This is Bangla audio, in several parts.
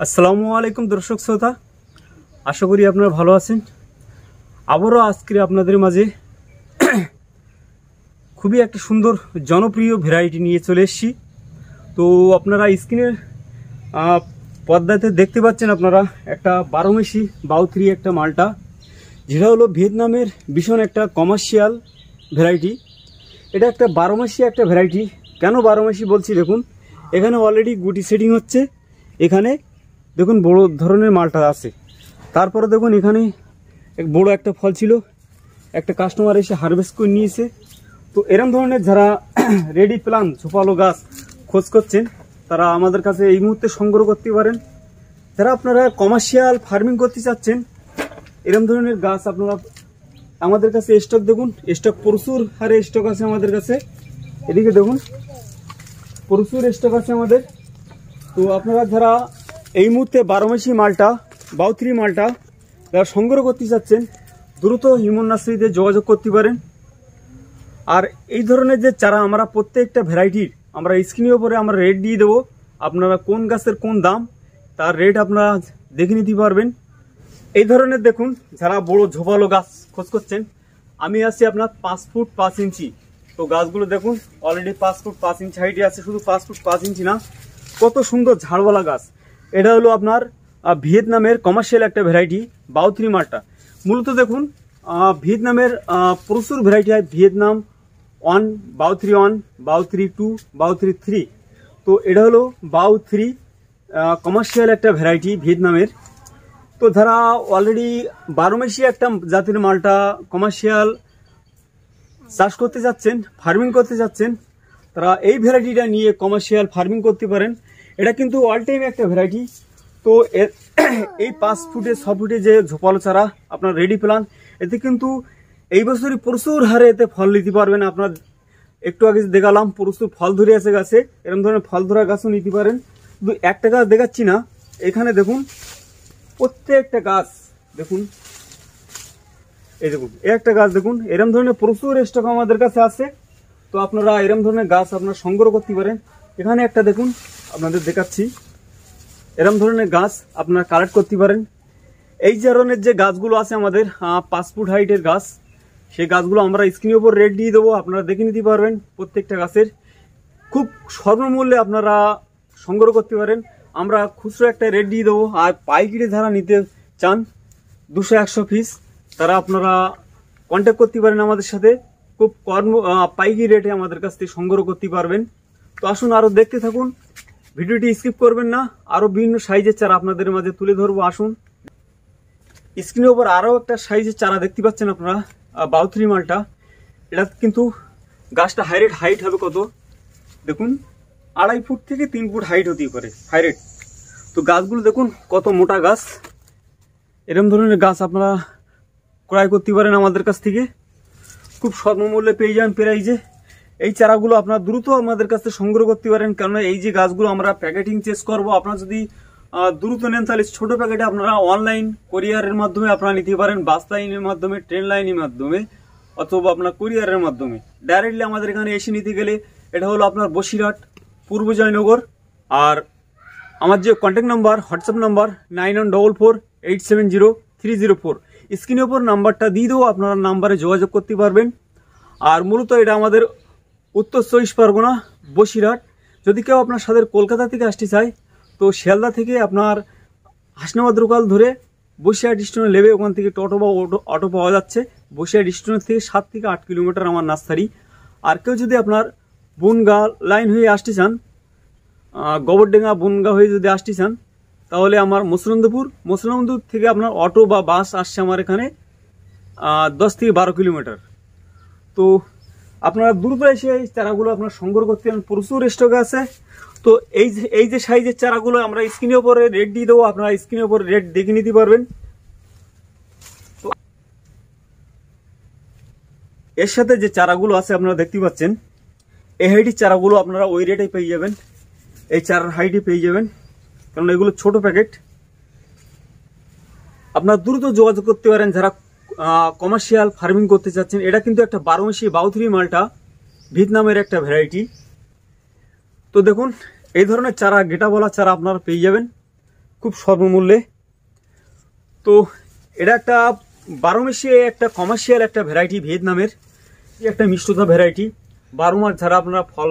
আসসালামু আলাইকুম দর্শক শ্রোতা, আশা করি আপনারা ভালো আছেন। আবারও আজকে আপনাদের মাঝে খুবই একটা সুন্দর জনপ্রিয় ভ্যারাইটি নিয়ে চলে এসেছি। তো আপনারা স্ক্রিনের পর্দাতে দেখতে পাচ্ছেন আপনারা একটা 12 মাসি বাউথ্রি একটা মালটা, যেটা হলো ভিয়েতনামের ভীষণ একটা কমার্শিয়াল ভ্যারাইটি। এটা একটা 12 মাসি একটা ভ্যারাইটি। কেন 12 মাসি বলছি, দেখুন এখানে অলরেডি গুটি সেটিং হচ্ছে। এখানে দেখুন বড় ধরনের মালটা আছে। তারপরে দেখুন এখানে বড় একটা ফল ছিল, একটা কাস্টমার এসে হারভেস্ট করে নিয়েছে। তো এরকম ধরনের যারা রেডি প্লান্ট ঝোপালো গাছ খোঁজ করছেন, তারা আমাদের কাছে এই মুহূর্তে সংগ্রহ করতে পারেন। যারা আপনারা কমার্শিয়াল ফার্মিং করতে চাচ্ছেন, এরকম ধরনের গাছ আপনারা আমাদের কাছে স্টক দেখুন, স্টক প্রচুর হারে স্টক আছে আমাদের কাছে। এদিকে দেখুন প্রচুর স্টক আছে আমাদের। তো আপনারা যারা এই মুহূর্তে 12 মাসি মালটা বাউথ্রি মালটা যারা সংগ্রহ করতে চাচ্ছেন, দ্রুত হিমন নার্সারিতে যোগাযোগ করতে পারেন। আর এই ধরনের যে চারা আমরা প্রত্যেকটা ভ্যারাইটির আমরা স্ক্রিনের উপরে আমরা রেট দিয়ে দেবো। আপনারা কোন গাছের কোন দাম তার রেট আপনারা দেখে নিতে পারবেন। এই ধরনের দেখুন যারা বড় ঝোপালো গাছ খোঁজ করছেন, আমি আছি আপনার 5 ফুট 5 ইঞ্চি। তো গাছগুলো দেখুন অলরেডি 5 ফুট 5 ইঞ্চি হাইটে আছে। শুধু 5 ফুট 5 ইঞ্চি না, কত সুন্দর ঝাড়ওয়ালা গাছ। এটা হলো আপনার ভিয়েতনামের কমার্শিয়াল একটা ভ্যারাইটি বাউথ্রি মালটা। মূলত দেখুন ভিয়েতনামের প্রচুর ভ্যারাইটি হয়, ভিয়েতনাম 1, বাউথ্রি 1, বাউথ্রি 2, বাউথ্রি 3। তো এটা হলো বাউথ্রি কমার্শিয়াল একটা ভ্যারাইটি ভিয়েতনামের। তো যারা অলরেডি 12 মাসি একটা জাতের মালটা কমার্শিয়াল চাষ করতে যাচ্ছেন, ফার্মিং করতে যাচ্ছেন, তারা এই ভ্যারাইটিটা নিয়ে কমার্শিয়াল ফার্মিং করতে পারেন। এটা কিন্তু অল টাইম একটা ভ্যারাইটি। তো এই 5 ফুটে 6 ফুটে যে ঝোপালো চারা আপনার রেডি প্লান, এতে কিন্তু এই বছরই প্রচুর হারে এতে ফল নিতে পারবেন। আপনার একটু আগে দেখালাম প্রচুর ফল ধরে আছে গাছে, এরকম ধরনের ফল ধরা গাছও নিতে পারেন। শুধু একটা গাছ দেখাচ্ছি না, এখানে দেখুন প্রত্যেকটা গাছ দেখুন, এই দেখুন একটা গাছ দেখুন, এরকম ধরনের প্রচুর স্টক আমাদের কাছে আছে। তো আপনারা এরকম ধরনের গাছ আপনারা সংগ্রহ করতে পারেন। এখানে একটা দেখুন আপনাদের দেখাচ্ছি, এরকম ধরনের গাছ আপনারা কালেক্ট করতে পারেন। এই ধরনের যে গাছগুলো আছে আমাদের 5 ফুট হাইটের গাছ, সেই গাছগুলো আমরা স্ক্রিনের উপর রেট দিয়ে দেবো, আপনারা দেখে নিতে পারবেন। প্রত্যেকটা গাছের খুব সর্বমূল্যে আপনারা সংগ্রহ করতে পারেন। আমরা খুচরো একটা রেট দিয়ে দেবো। আর পাইকারি যারা নিতে চান 200-100 পিস, তারা আপনারা কন্ট্যাক্ট করতে পারেন আমাদের সাথে। খুব পাইকারি রেটে আমাদের কাছ থেকে সংগ্রহ করতে পারবেন। তো আসুন আরও দেখতে থাকুন, ভিডিওটি স্কিপ করবেন না। আরও বিভিন্ন সাইজের চারা আপনাদের মাঝে তুলে ধরবো। আসুন স্ক্রিনের উপর আরও একটা সাইজের চারা দেখতে পাচ্ছেন আপনারা বাউথ্রি মালটা। এটা কিন্তু গাছটা হাইট হবে কত দেখুন, 2.5 ফুট থেকে 3 ফুট হাইট হতেই পারে হাইট। তো গাছগুলো দেখুন কত মোটা গাছ। এরকম ধরনের গাছ আপনারা ক্রয় করতে পারেন আমাদের কাছ থেকে, খুব স্বল্পমূল্যে পেয়ে যান প্রাইজে। এই চারাগুলো আপনারা দ্রুত আমাদের কাছে সংগ্রহ করতে পারেন, কেননা এই যে গাছগুলো আমরা প্যাকেটিং চেঞ্জ করবো। আপনারা যদি দ্রুত নেন তাহলে ছোট প্যাকেটে আপনারা অনলাইন কোরিয়ারের মাধ্যমে আপনারা নিতে পারেন, বাস লাইনের মাধ্যমে, ট্রেন লাইনের মাধ্যমে, অথবা আপনার কোরিয়ারের মাধ্যমে। ডাইরেক্টলি আমাদের এখানে এসে নিতে গেলে এটা হলো আপনার বসিরহাট, পূর্ব জয়নগর। আর আমার যে কন্ট্যাক্ট নাম্বার, হোয়াটসঅ্যাপ নাম্বার 9144870304, স্ক্রিনের ওপর নাম্বারটা দিয়ে দেবো, আপনারা নাম্বারে যোগাযোগ করতে পারবেন। আর মূলত এটা আমাদের উত্তর 24 পরগনা বসিরহাট। যদি কেউ আপনার সাথে কলকাতা থেকে আসতে চায়, তো শিয়ালদা থেকে আপনার হাসনাবাদ লোকাল ধরে বসিরহাট স্টেশনে নেবে, ওখান থেকে টোটো বা অটো পাওয়া যাচ্ছে। বসিরহাট স্টেশন থেকে 7 থেকে 8 কিলোমিটার আমার নার্সারি। আর কেউ যদি আপনার বনগাঁ লাইন হয়ে আসতে চান, গোবরডেঙ্গা বনগাঁ হয়ে যদি আসতে চান, তাহলে আমার মুসলন্দপুর থেকে আপনার অটো বা বাস আসছে আমার এখানে 10 থেকে 12 কিলোমিটার। তো আপনারা দ্রুত এসে এই চারাগুলো আপনার সংগ্রহ করতে পারেন, প্রচুর স্টকে আছে। তো এই যে সাইজের চারাগুলো আমরা স্ক্রিনের উপরে রেট দিয়ে দেবো, আপনারা স্ক্রিনের উপরে রেট দেখে নিতে পারবেন। তো এর সাথে যে চারাগুলো আছে আপনারা দেখতে পাচ্ছেন, এই হাইটের চারাগুলো আপনারা ওই রেটে পেয়ে যাবেন, এই চারার হাইটে পেয়ে যাবেন, কারণ এগুলো ছোট প্যাকেট। আপনারা দ্রুত যোগাযোগ করতে পারেন যারা কমার্শিয়াল ফার্মিং করতে চাচ্ছেন। এটা কিন্তু একটা 12 মাসি বাউথ্রি মালটা, ভিয়েতনামের একটা ভ্যারাইটি। তো দেখুন এই ধরনের চারা, গেটা বলা চারা আপনারা পেয়ে যাবেন। খুব স্বল্পমূল্যে। তো এটা একটা 12 মাসে একটা কমার্শিয়াল একটা ভ্যারাইটি, ভিয়েতনামের একটা মিষ্টতা ভ্যারাইটি। 12 মাস যারা আপনারা ফল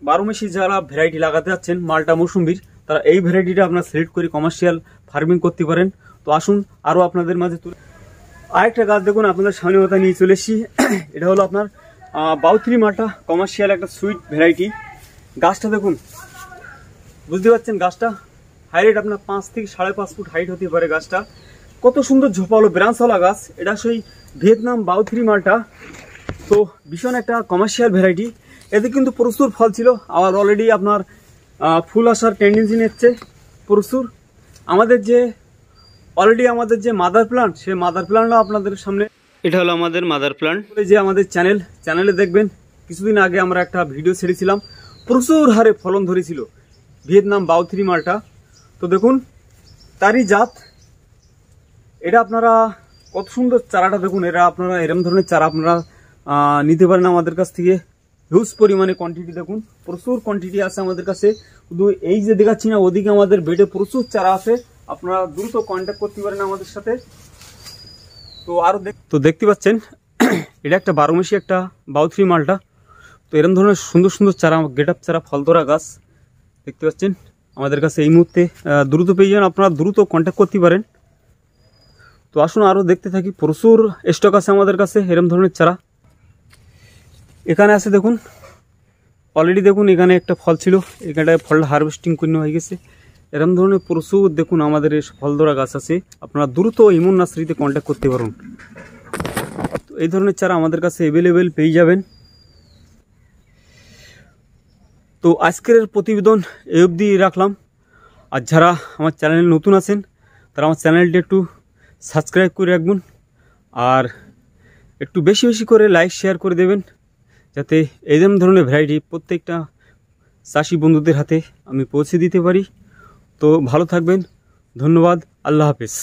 12 মাসে যারা ভ্যারাইটি লাগাতে যাচ্ছেন মালটা মৌসুম্বির, তারা এই ভ্যারাইটিটা আপনারা সিলেক্ট করে কমার্শিয়াল ফার্মিং করতে পারেন। তো আসুন আরও আপনাদের মাঝে আরেকটা গাছ দেখুন আপনাদের সামনে কথা নিয়ে চলে এসেছি। এটা হলো আপনার বাউথ্রি মালটা কমার্শিয়াল একটা সুইট ভ্যারাইটি। গাছটা দেখুন, বুঝতে পারছেন গাছটা হাইট আপনার 5 থেকে 5.5 ফুট হাইট হতে পারে। গাছটা কত সুন্দর ঝোপালো ব্রাঞ্চওয়ালা গাছ। এটা সেই ভিয়েতনাম বাউথ্রি মালটা। তো ভীষণ একটা কমার্শিয়াল ভ্যারাইটি। এতে কিন্তু প্রচুর ফল ছিল, আবার অলরেডি আপনার ফুল আসার টেন্ডেন্সি নিচ্ছে প্রচুর। আমাদের যে মাদার প্লান্ট, সেই মাদার প্লান্টও আপনাদের সামনে, এটা হলো আমাদের মাদার প্লান্ট। যে আমাদের চ্যানেলে দেখবেন কিছুদিন আগে আমরা একটা ভিডিও ছেড়েছিলাম, প্রচুর হারে ফলন ধরেছিল ভিয়েতনাম বাউথ্রি মালটা। তো দেখুন তারই জাত এটা। আপনারা কত সুন্দর চারাটা দেখুন। এরা আপনারা এরকম ধরনের চারা আপনারা নিতে পারেন আমাদের কাছ থেকে। হিউজ পরিমাণে কোয়ান্টিটি দেখুন, প্রচুর কোয়ান্টিটি আছে আমাদের কাছে। শুধু এই যে দেখাচ্ছি না, ওদিকে আমাদের বেডে প্রচুর চারা আছে। আপনারা দ্রুত কন্ট্যাক্ট করতে পারেন আমাদের সাথে। তো দেখতে পাচ্ছেন এটা একটা 12 মাসি একটা বাউথ্রি মালটা। তো এরকম ধরনের সুন্দর সুন্দর চারা, গেট আপ চারা, ফল ধরা গাছ দেখতে পাচ্ছেন আমাদের কাছে এই মুহূর্তে দ্রুত পেয়ে যাবেন। আপনারা দ্রুত কন্ট্যাক্ট করতে পারেন। তো আসুন আরও দেখতে থাকি। প্রচুর স্টক আছে আমাদের কাছে এরকম ধরনের চারা। এখানে আছে দেখুন, অলরেডি দেখুন এখানে একটা ফল ছিল, এখানটায় ফলটা হারভেস্টিং করে হয়ে গেছে। এরকম ধরনের প্রচুর দেখুন আমাদের এই ফল ধরা গাছ আছে। আপনারা দ্রুত ইমন নার্সারিতে কন্ট্যাক্ট করতে পারুন। তো এই ধরনের চারা আমাদের কাছে অ্যাভেলেবেল পেয়ে যাবেন। তো আজকের প্রতিবেদন এই অবধি রাখলাম। আর যারা আমার চ্যানেলে নতুন আছেন তারা আমার চ্যানেলটি একটু সাবস্ক্রাইব করে রাখবেন, আর একটু বেশি বেশি করে লাইক শেয়ার করে দেবেন, যাতে এই ধরনের ভ্যারাইটি প্রত্যেকটা চাষি বন্ধুদের হাতে আমি পৌঁছে দিতে পারি। তো ভালো থাকবেন, ধন্যবাদ, আল্লাহ হাফেজ।